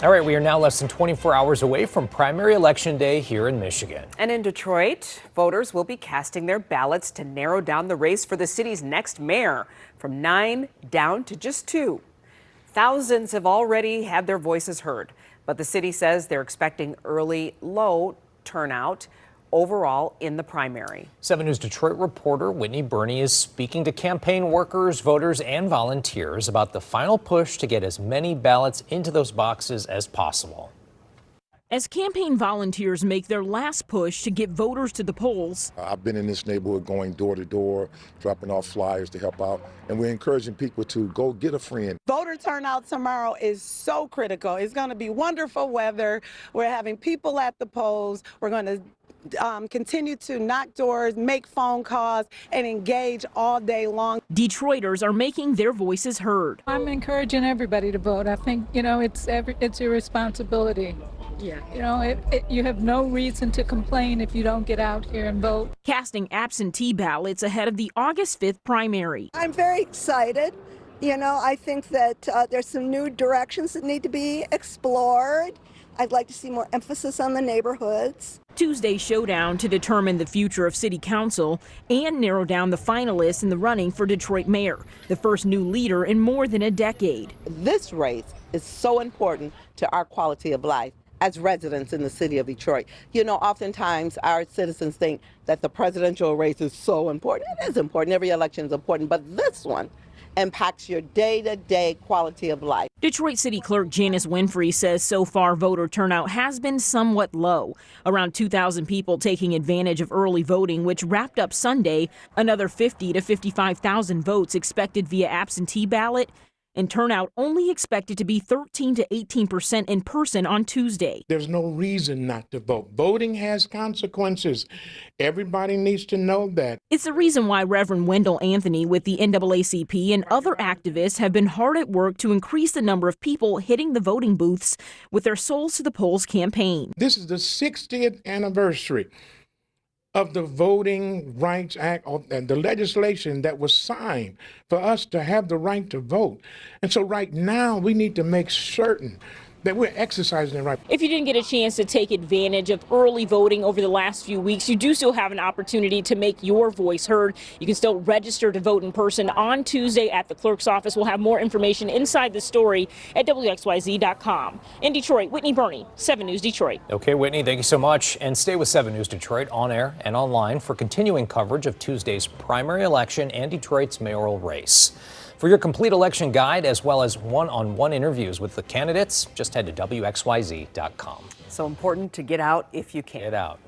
All right, we are now less than 24 hours away from primary election day here in Michigan. And in Detroit, voters will be casting their ballots to narrow down the race for the city's next mayor from 9 down to just 2. Thousands have already had their voices heard, but the city says they're expecting early low turnout overall in the primary. 7 News Detroit reporter Whitney Burney is speaking to campaign workers, voters, and volunteers about the final push to get as many ballots into those boxes as possible. As campaign volunteers make their last push to get voters to the polls. I've been in this neighborhood going door to door, dropping off flyers to help out, and we're encouraging people to go get a friend. Voter turnout tomorrow is so critical. It's going to be wonderful weather. We're having people at the polls. We're going to continue to knock doors, make phone calls, and engage all day long. Detroiters are making their voices heard. I'm encouraging everybody to vote. I think, it's your responsibility. Yeah. You have no reason to complain if you don't get out here and vote. Casting absentee ballots ahead of the August 5th primary. I'm very excited. I think that there's some new directions that need to be explored. I'd like to see more emphasis on the neighborhoods. Tuesday's showdown to determine the future of city council and narrow down the finalists in the running for Detroit mayor, the first new leader in more than a decade. This race is so important to our quality of life as residents in the city of Detroit. Oftentimes our citizens think that the presidential race is so important. It is important. Every election is important, but this one impacts your day-to-day quality of life. Detroit City Clerk Janice Winfrey says so far voter turnout has been somewhat low. Around 2,000 people taking advantage of early voting, which wrapped up Sunday. Another 50 to 55,000 votes expected via absentee ballot. And turnout only expected to be 13 to 18% in person on Tuesday. There's no reason not to vote. Voting has consequences. Everybody needs to know that. It's the reason why Reverend Wendell Anthony with the NAACP and other activists have been hard at work to increase the number of people hitting the voting booths with their Souls to the Polls campaign. This is the 60th anniversary of the Voting Rights Act and the legislation that was signed for us to have the right to vote. And so right now we need to make certain that we're exercising the right. If you didn't get a chance to take advantage of early voting over the last few weeks, you do still have an opportunity to make your voice heard. You can still register to vote in person on Tuesday at the clerk's office. We'll have more information inside the story at WXYZ.com. In Detroit, Whitney Burney, 7 News Detroit. Okay, Whitney, thank you so much. And stay with 7 News Detroit on air and online for continuing coverage of Tuesday's primary election and Detroit's mayoral race. For your complete election guide, as well as one-on-one interviews with the candidates, just head to WXYZ.com. So important to get out if you can. Get out.